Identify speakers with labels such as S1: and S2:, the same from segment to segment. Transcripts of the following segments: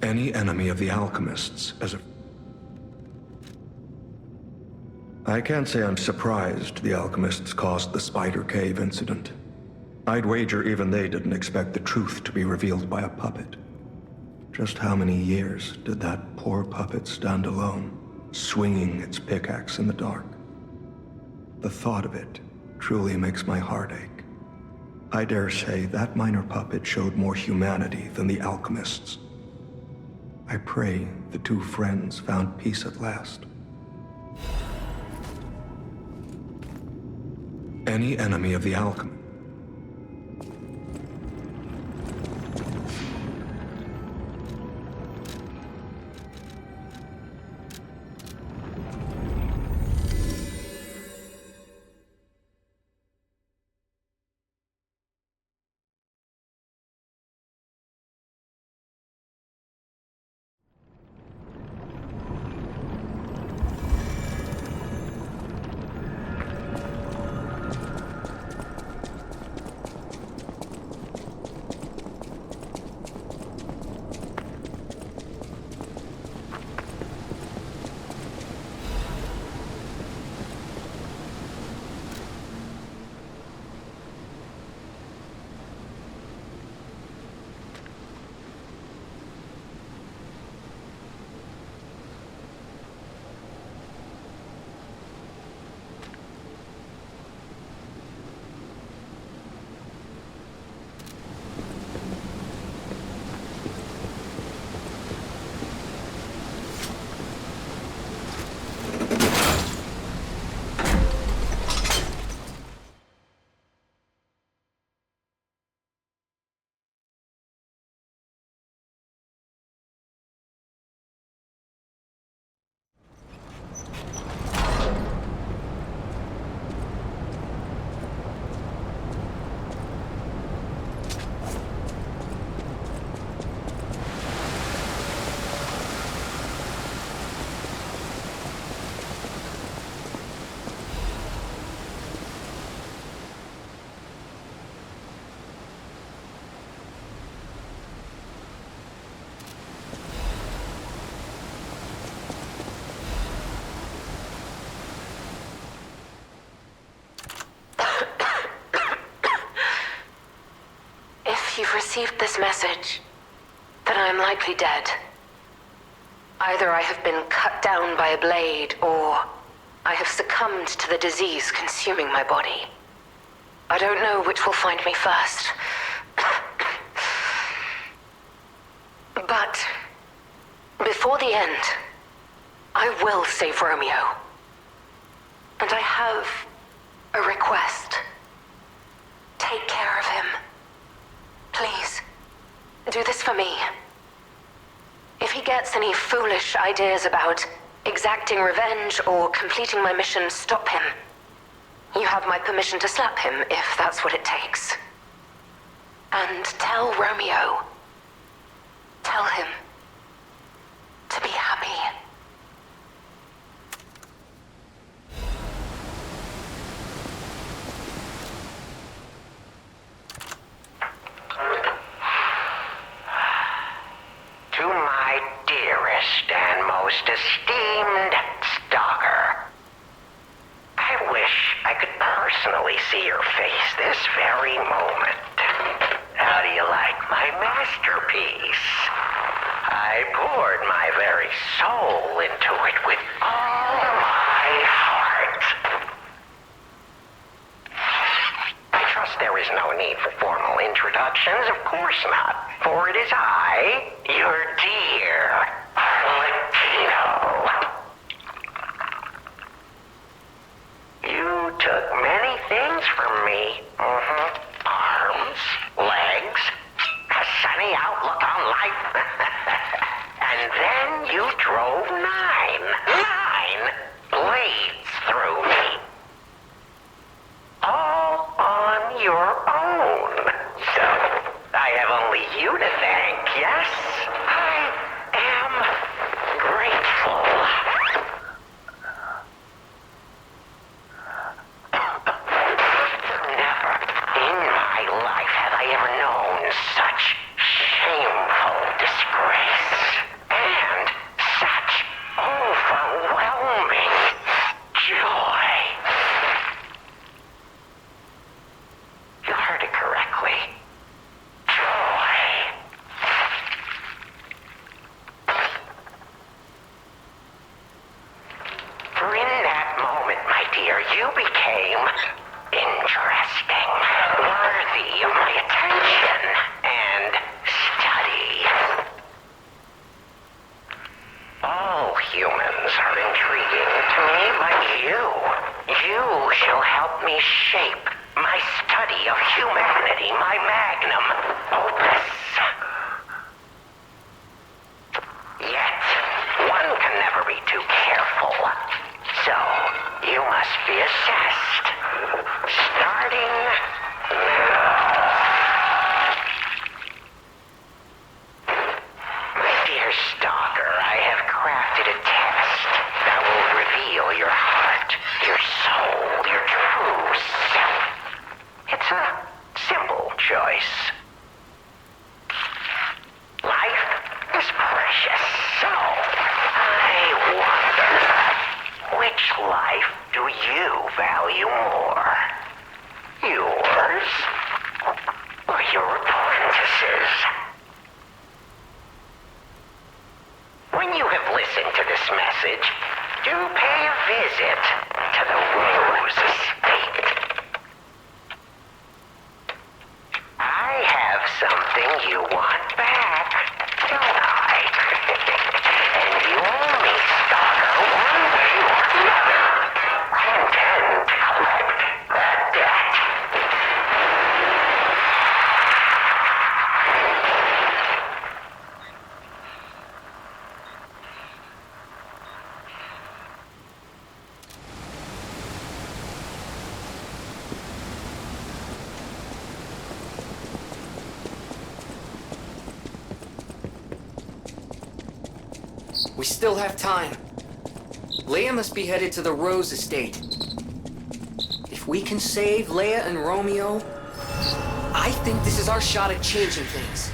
S1: Any enemy of the alchemists as a... I can't say I'm surprised the alchemists caused the Spider Cave incident. I'd wager even they didn't expect the truth to be revealed by a puppet. Just how many years did that poor puppet stand alone, swinging its pickaxe in the dark? The thought of it truly makes my heart ache. I dare say that minor puppet showed more humanity than the alchemists. I pray the two friends found peace at last. Any enemy of the alchemy.
S2: If you've received this message, then I am likely dead. Either I have been cut down by a blade, or I have succumbed to the disease consuming my body. I don't know which will find me first. But before the end, I will save Romeo. And I have a request. Take care of him. Please, do this for me. If he gets any foolish ideas about exacting revenge or completing my mission, stop him. You have my permission to slap him if that's what it takes. And tell Romeo. Tell him to be happy.
S3: To my dearest and most esteemed stalker, I wish I could personally see your face this very moment. How do you like my masterpiece? I poured my very soul into it with all my heart. I trust there is no need for formal introductions, of course not, for it is I, your dear Latino. You took many things from me. Arms, legs, a sunny outlook on life. And then you drove nine blades through me. All on your own. So, I have only you to thank, yes? I am grateful. Never in my life have I ever known such shameful disgrace. And such overwhelming joy. You heard it correctly. Joy. For in that moment, my dear, you became interesting, worthy of my attention and study. All humans are intriguing to me, but you shall help me shape my study of humanity, my magnum opus. Yet, one can never be too careful. So, you must be assessed. Starting now. My dear stalker, I have crafted a test that will reveal your heart, your soul, your true self. It's a simple choice. Life is precious, so I wonder, which life do you value more? Yours or your apprentice's? When you have listened to this message, do pay a visit to the Rose Estate. I have something you want back, don't I? And you owe me, stalker, one way or another. I intend to collect that debt.
S4: We still have time. Leia must be headed to the Rose Estate. If we can save Leia and Romeo, I think this is our shot at changing things.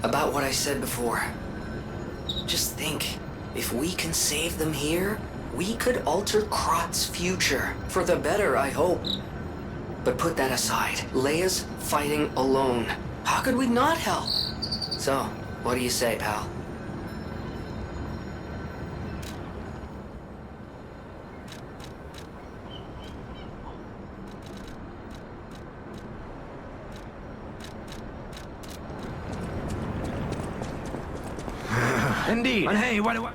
S4: about what I said before. Just think, if we can save them here, we could alter Krot's future. For the better, I hope. But put that aside. Leia's fighting alone. How could we not help? So, what do you say, pal?
S5: Indeed. And hey, what do I...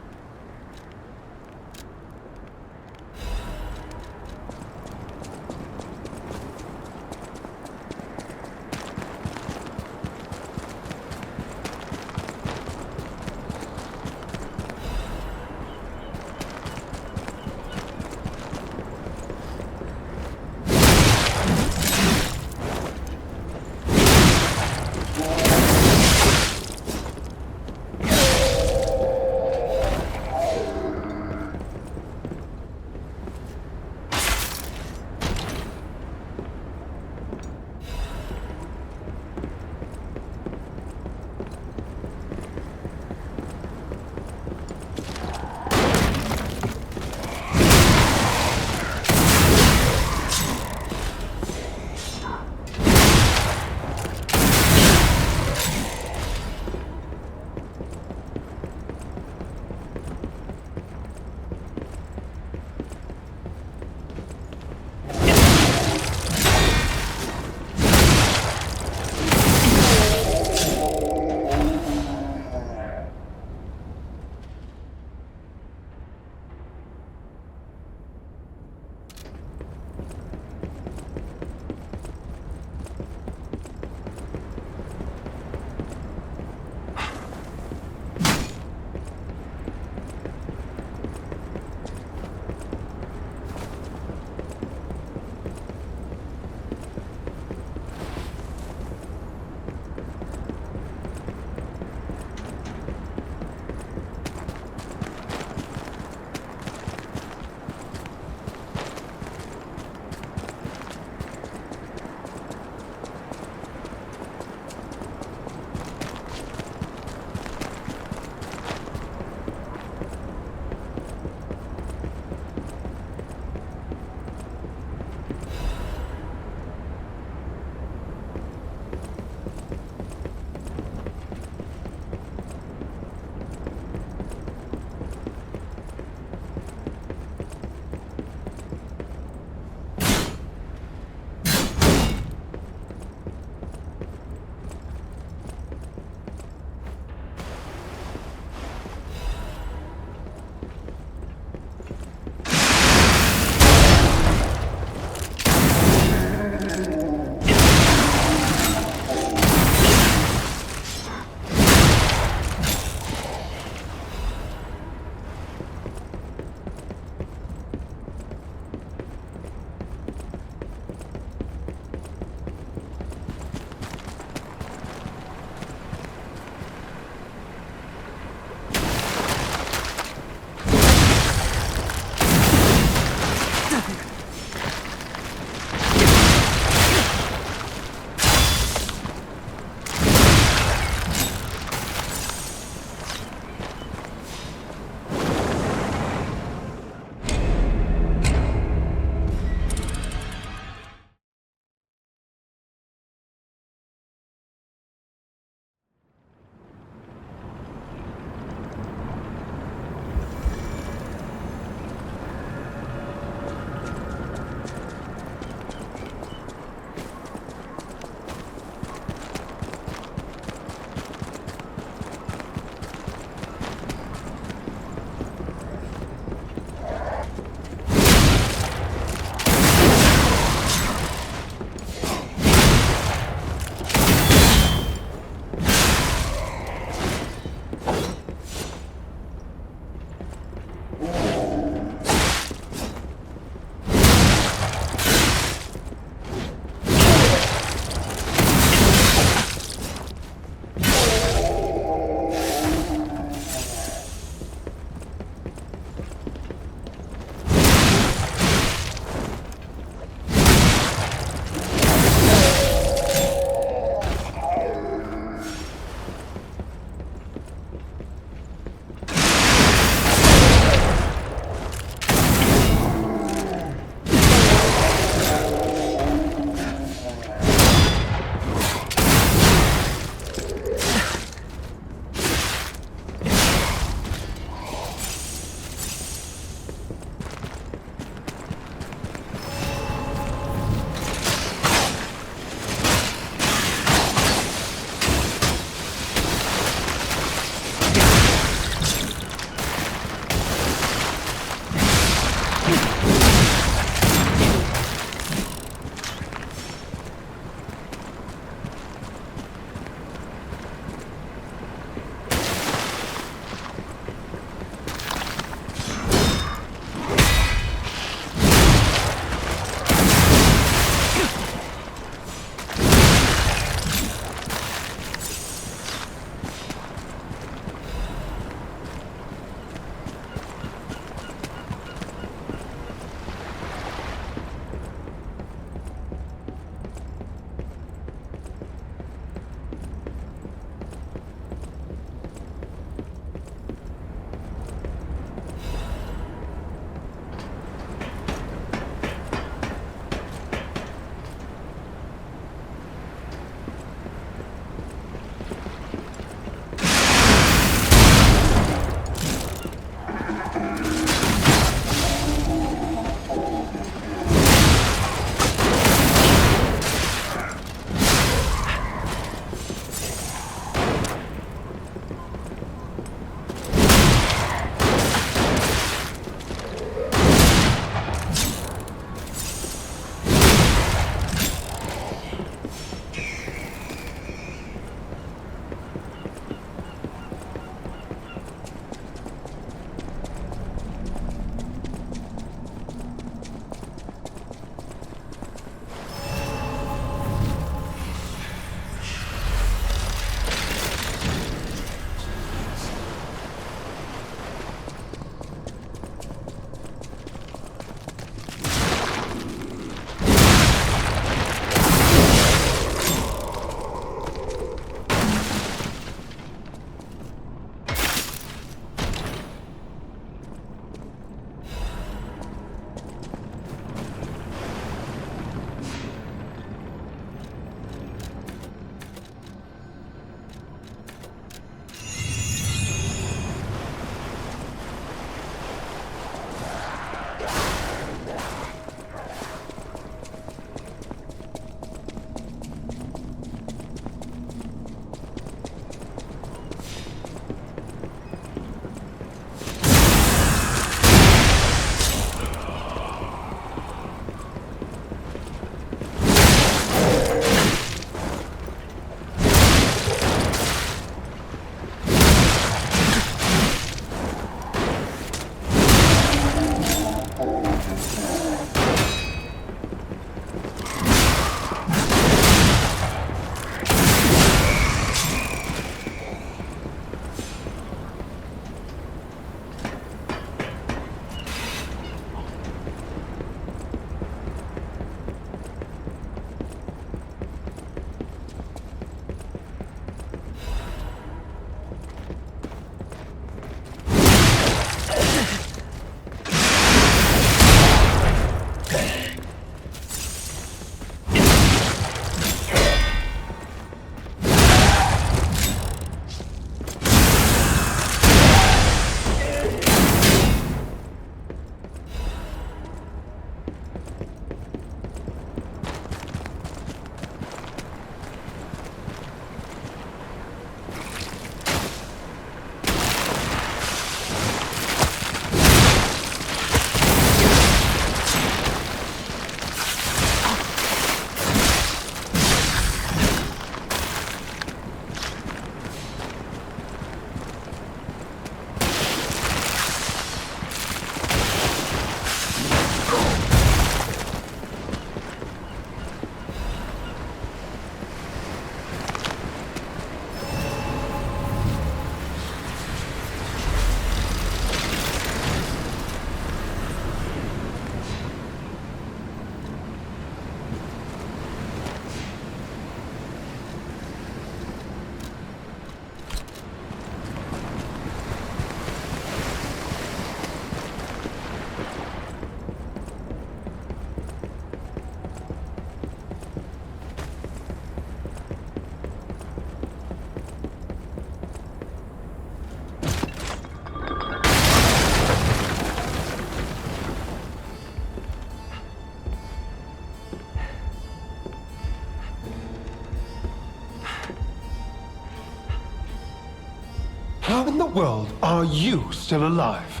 S5: How in the world are you still alive?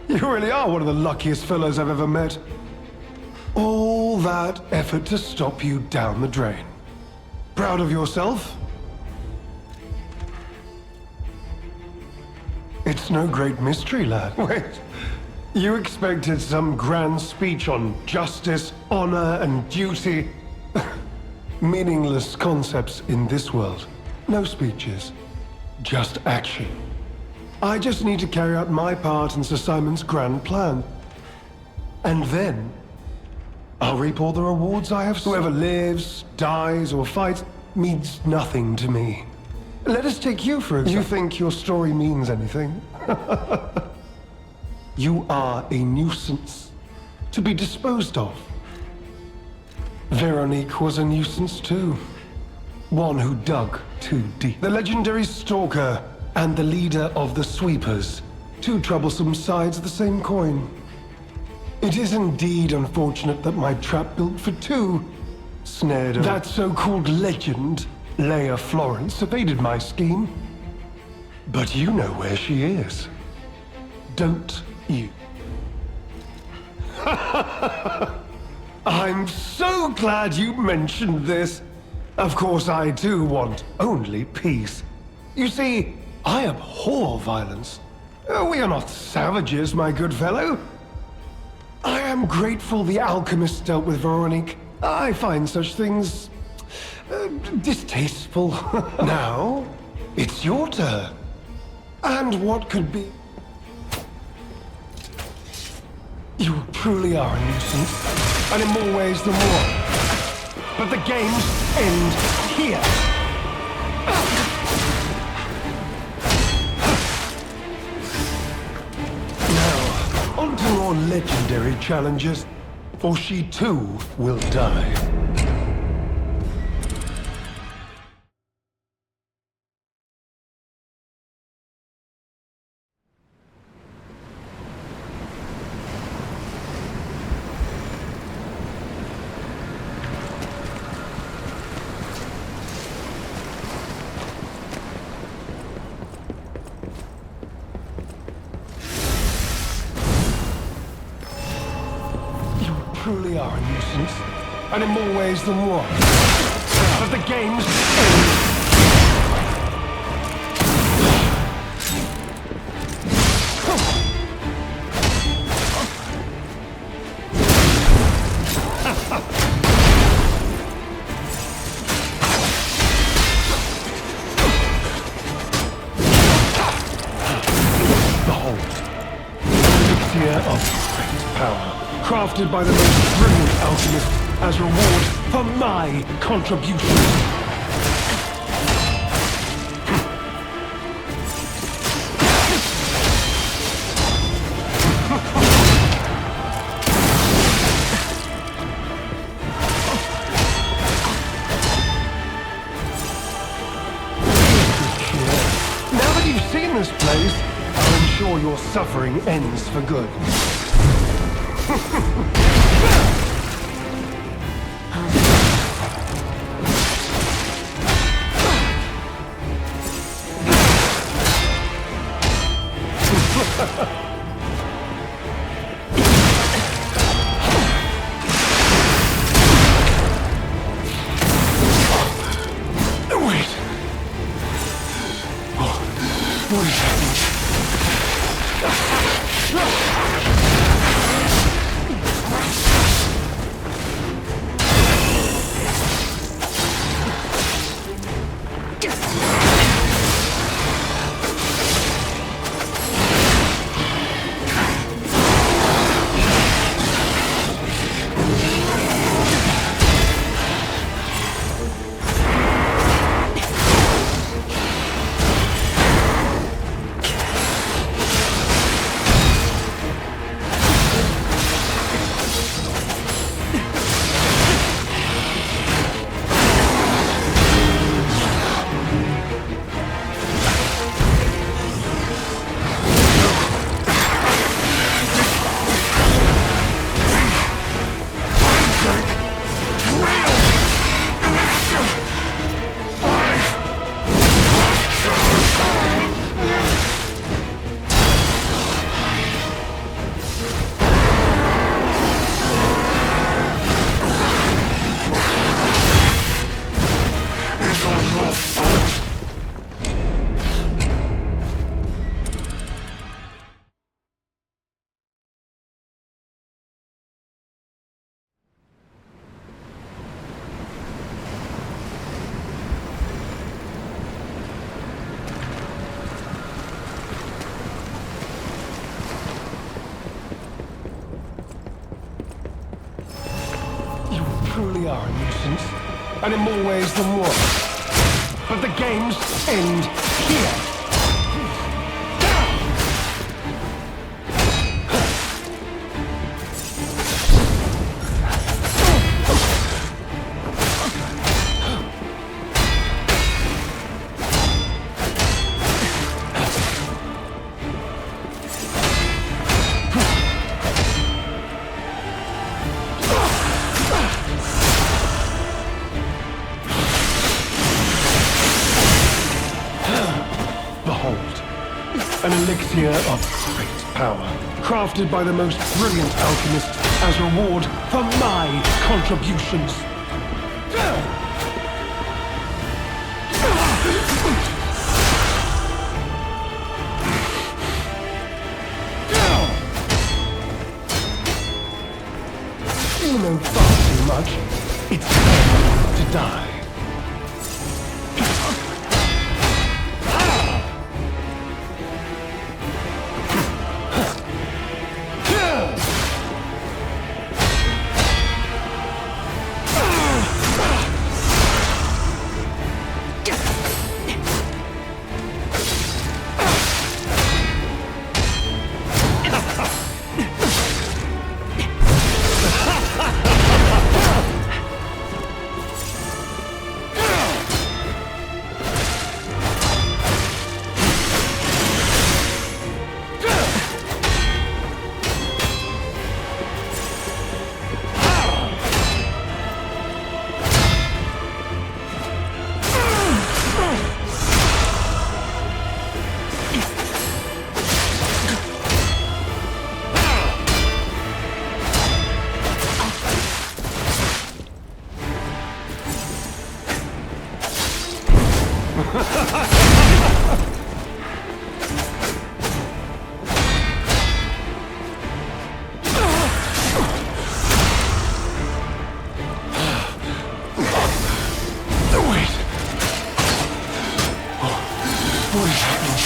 S5: You really are one of the luckiest fellows I've ever met. All that effort to stop you down the drain. Proud of yourself? It's no great mystery, lad. Wait. You expected some grand speech on justice, honor, and duty? Meaningless concepts in this world. No speeches. Just action. I just need to carry out my part in Sir Simon's grand plan. And then, I'll reap all the rewards I have. Whoever lives, dies, or fights means nothing to me. Let us take you for example. You think your story means anything? You are a nuisance to be disposed of. Veronique was a nuisance too. One who dug too deep. The legendary stalker and the leader of the sweepers. Two troublesome sides of the same coin. It is indeed unfortunate that my trap built for two snared that so-called legend, Leia Florence, evaded my scheme. But you know where she is. Don't you? I'm so glad you mentioned this. Of course, I too want only peace. You see, I abhor violence. We are not savages, my good fellow. I am grateful the alchemist dealt with Veronique. I find such things distasteful. Now, it's your turn. And what could be? You truly are a nuisance, and in more ways than one. But the games end here. Now, on to more legendary challenges, for she too will die. Truly are a nuisance, and in more ways than one. But the games end. Behold, elixir of great power. Crafted by the most brilliant alchemist as reward for my contribution. Now that you've seen this place, I'll ensure your suffering ends for good. Wait. What is happening? truly are a nuisance, and in more ways than one. But the games end here. An elixir of great power, crafted by the most brilliant alchemists as reward for my contributions. You know far too much. It's time to die. What is happening?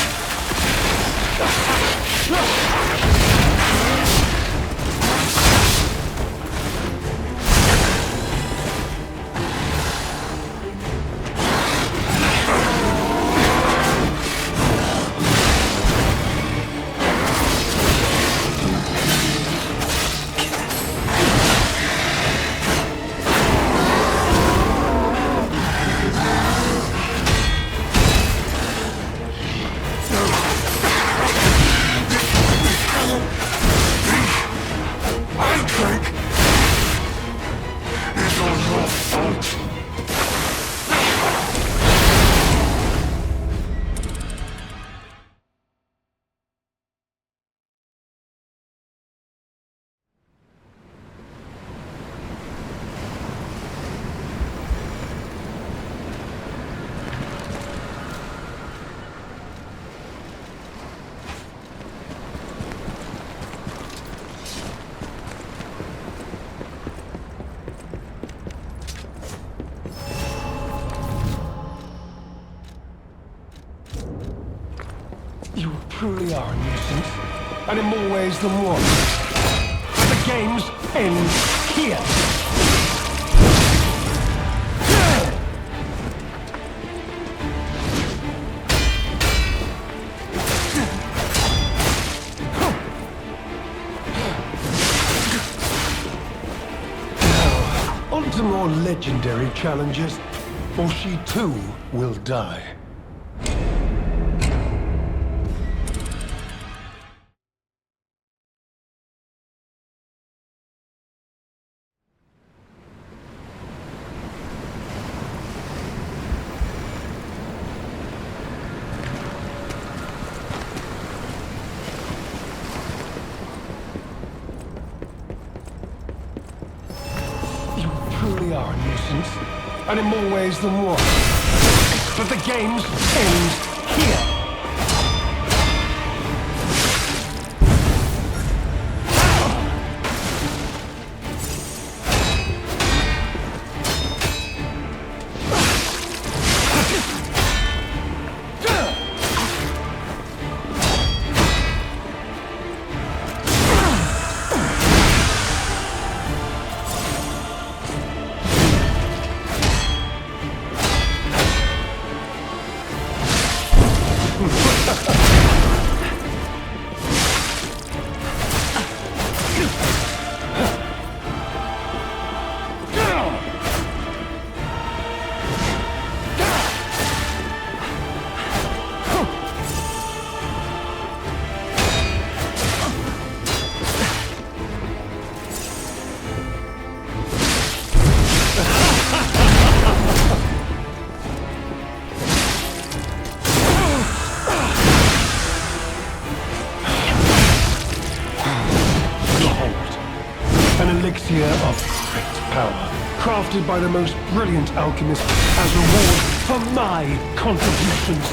S5: You truly are a nuisance, and in more ways than one. The games end here. Now, on to more legendary challenges, or she too will die. Truly are a nuisance, and in more ways than one. But the games end here. elixir of great power, crafted by the most brilliant alchemist as reward for my contributions.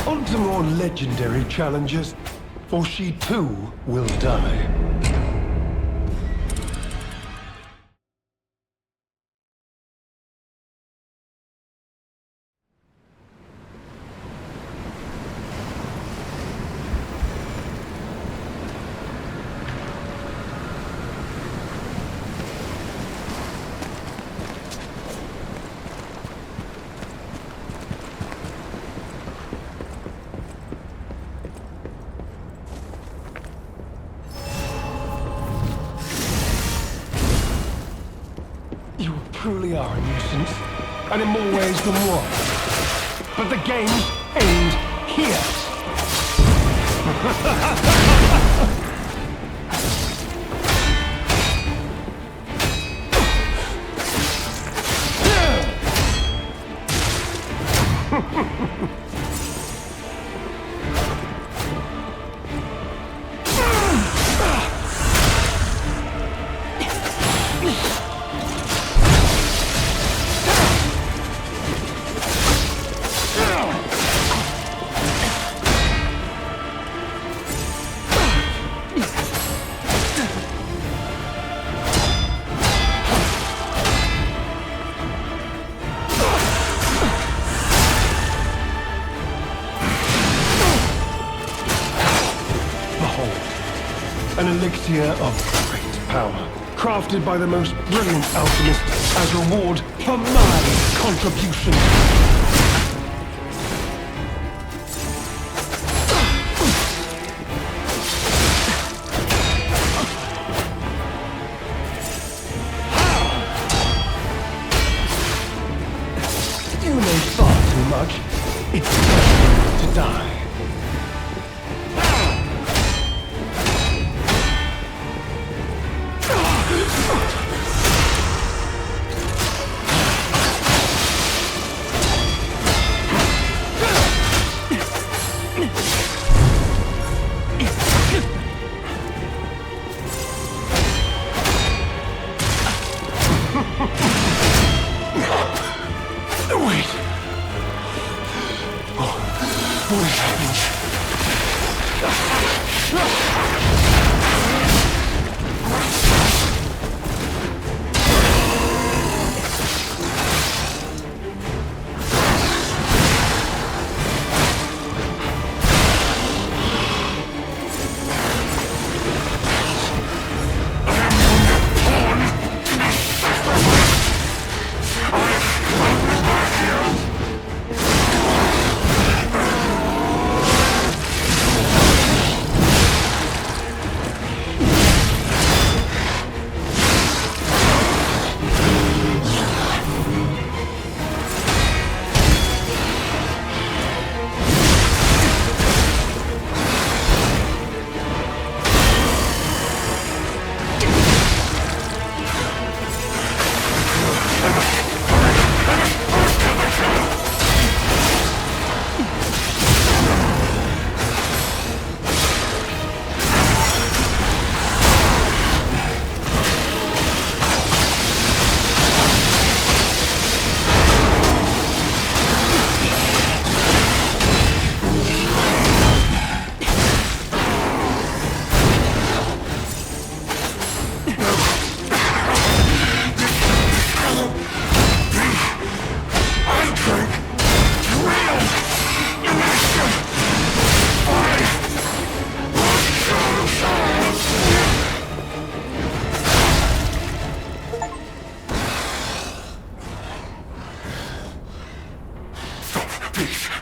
S5: On to more legendary challenges, for she too will die. You truly are a nuisance, and in more ways than one. But the game's end here. An elixir of great power, crafted by the most brilliant alchemist as reward for my contribution. You know far too much. It's time to die. What is happening?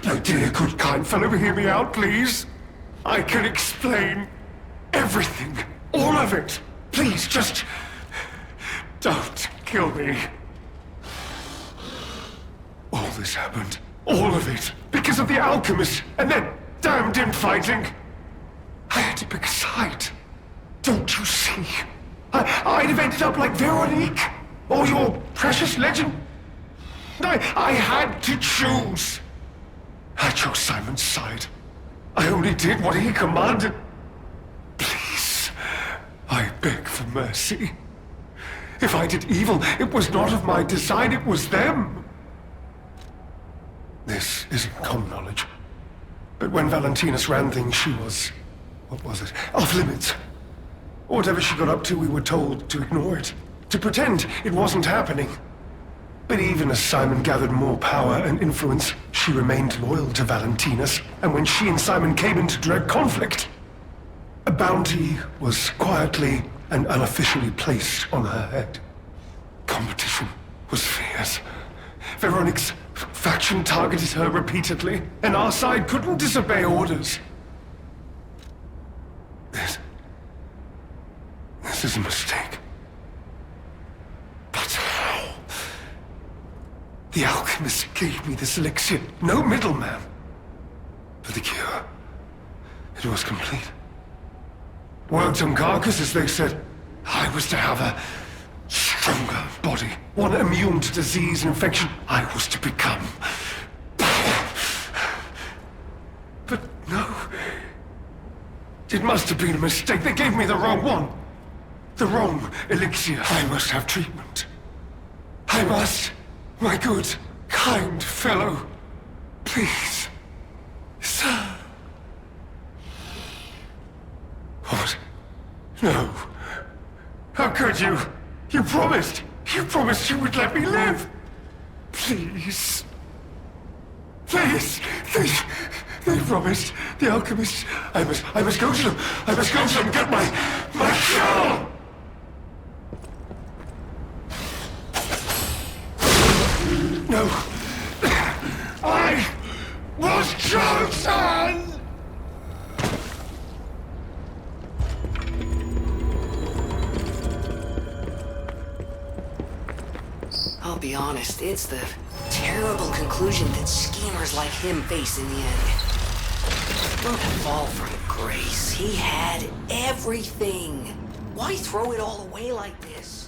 S5: No, dear, good, kind fellow, hear me out, please. I can explain everything. All of it. Please, just... don't kill me. All this happened. All of it. Because of the alchemist and that damned infighting. I had to pick a side. Don't you see? I'd have ended up like Veronique. Or your precious legend. I had to choose. I chose Simon's side. I only did what he commanded. Please, I beg for mercy. If I did evil, it was not of my design, it was them. This isn't common knowledge. But when Valentinus ran things, she was... what was it? Off limits. Whatever she got up to, we were told to ignore it. To pretend it wasn't happening. But even as Simon gathered more power and influence, she remained loyal to Valentinus. And when she and Simon came into direct conflict, a bounty was quietly and unofficially placed on her head. Competition was fierce. Veronique's faction targeted her repeatedly, and our side couldn't disobey orders. This is a mistake. But how? The alchemist gave me this elixir, no middleman. For the cure, it was complete. Worked on carcasses, they said. I was to have a stronger body, one immune to disease and infection. I was to become... But no. It must have been a mistake. They gave me the wrong one. The wrong elixir. I must have treatment. I must. My good, kind fellow. Please. Sir. What? No. How could you? You promised. You promised you would let me live. Please. Please. They promised. The alchemist. I must go to them. I must go to them and get my cure. No. I was chosen!
S4: I'll be honest, it's the terrible conclusion that schemers like him face in the end. Don't fall from grace. He had everything. Why throw it all away like this?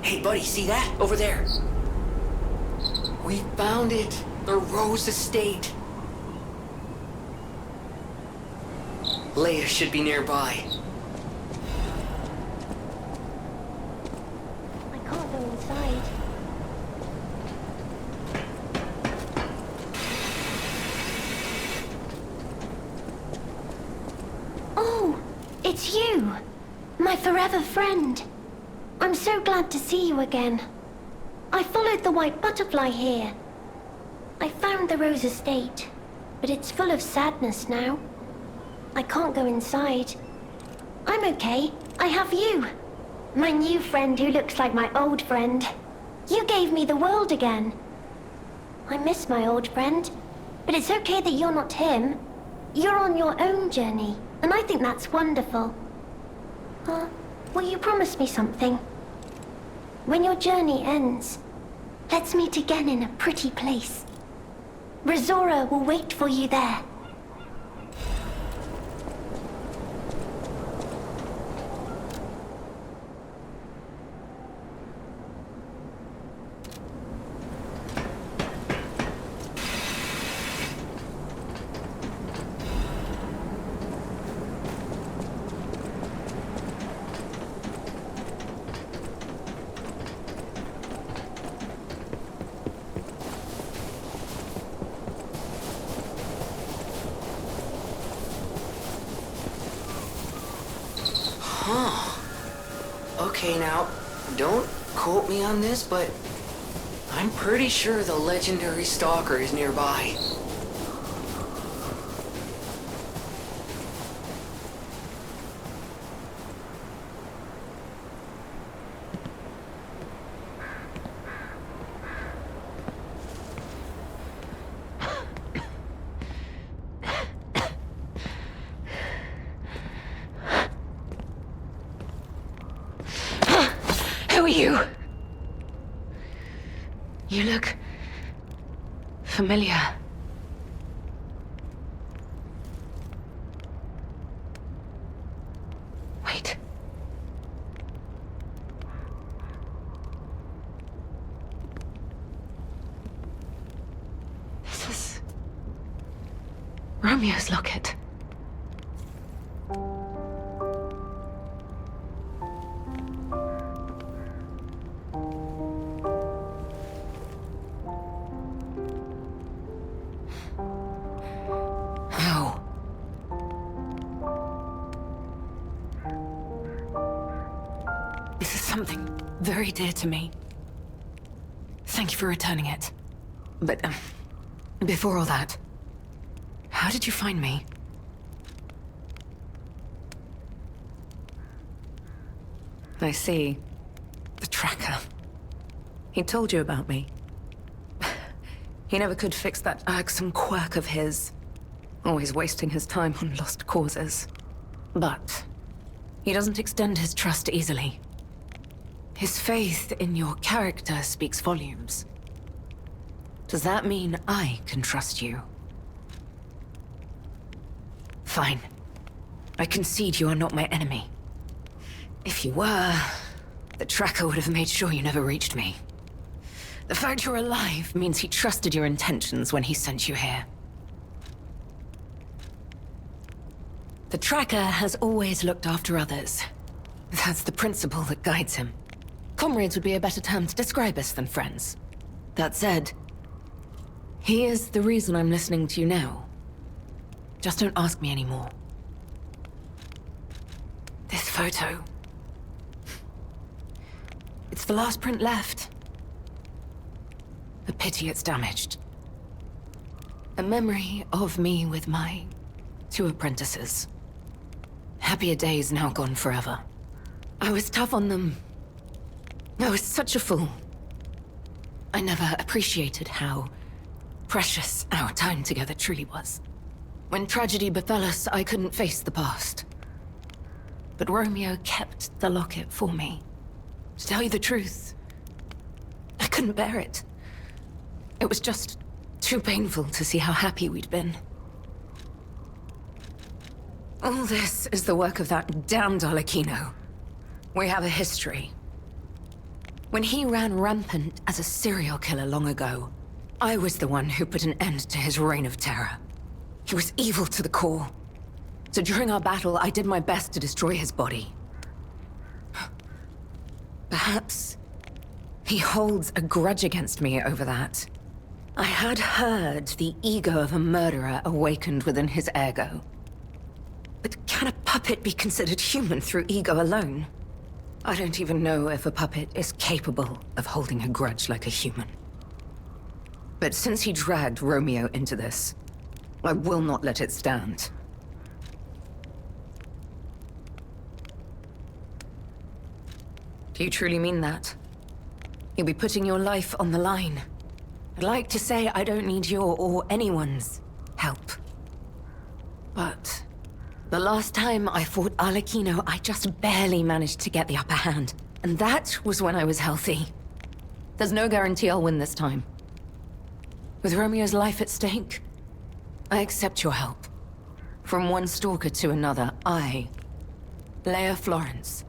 S4: Hey, buddy, see that? Over there. We found it. The Rose Estate. Leia should be nearby.
S6: I can't go inside. Oh, it's you, my forever friend. I'm so glad to see you again. I followed the white butterfly here. I found the Rose Estate, but it's full of sadness now. I can't go inside. I'm okay. I have you. My new friend who looks like my old friend. You gave me the world again. I miss my old friend, but it's okay that you're not him. You're on your own journey, and I think that's wonderful. Will you promise me something? When your journey ends, let's meet again in a pretty place. Razora will wait for you there.
S4: Okay, now, don't quote me on this, but I'm pretty sure the legendary stalker is nearby.
S2: Who are you? You look familiar. Wait. This is Romeo's locket.
S7: This is something very dear to me. Thank you for returning it. But, before all that, how did you find me? I see. The tracker. He told you about me. He never could fix that irksome quirk of his. Always wasting his time on lost causes. But he doesn't extend his trust easily. His faith in your character speaks volumes. Does that mean I can trust you? Fine. I concede you are not my enemy. If you were, the tracker would have made sure you never reached me. The fact you're alive means he trusted your intentions when he sent you here. The tracker has always looked after others. That's the principle that guides him. Comrades would be a better term to describe us than friends. That said, he is the reason I'm listening to you now. Just don't ask me anymore. This photo. It's the last print left. A pity it's damaged. A memory of me with my 2 apprentices. Happier days now gone forever. I was tough on them. I was such a fool. I never appreciated how precious our time together truly was. When tragedy befell us, I couldn't face the past. But Romeo kept the locket for me. To tell you the truth, I couldn't bear it. It was just too painful to see how happy we'd been. All this is the work of that damned Arlecchino. We have a history. When he ran rampant as a serial killer long ago, I was the one who put an end to his reign of terror. He was evil to the core. So during our battle, I did my best to destroy his body. Perhaps he holds a grudge against me over that. I had heard the ego of a murderer awakened within his ego. But can a puppet be considered human through ego alone? I don't even know if a puppet is capable of holding a grudge like a human. But since he dragged Romeo into this, I will not let it stand. Do you truly mean that? You'll be putting your life on the line. I'd like to say I don't need your or anyone's help. But the last time I fought Arlecchino, I just barely managed to get the upper hand. And that was when I was healthy. There's no guarantee I'll win this time. With Romeo's life at stake, I accept your help. From one stalker to another, I, Leia Florence,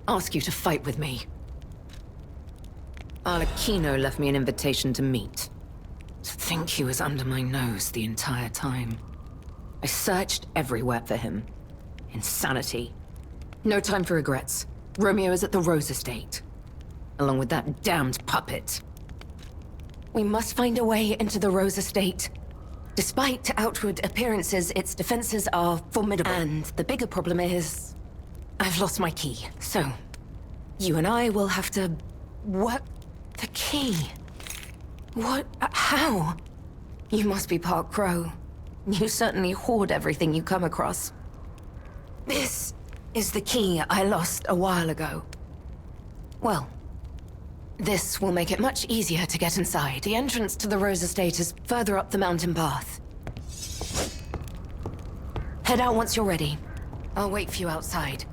S7: ask you to fight with me. Arlecchino left me an invitation to meet. To think he was under my nose the entire time. I searched everywhere for him. Insanity. No time for regrets. Romeo is at the Rose Estate. Along with that damned puppet. We must find a way into the Rose Estate. Despite outward appearances, its defenses are formidable. And the bigger problem is, I've lost my key. So, you and I will have to work the key. What? How? You must be part Crow. You certainly hoard everything you come across. This is the key I lost a while ago. Well, this will make it much easier to get inside. The entrance to the Rose Estate is further up the mountain path. Head out once you're ready. I'll wait for you outside.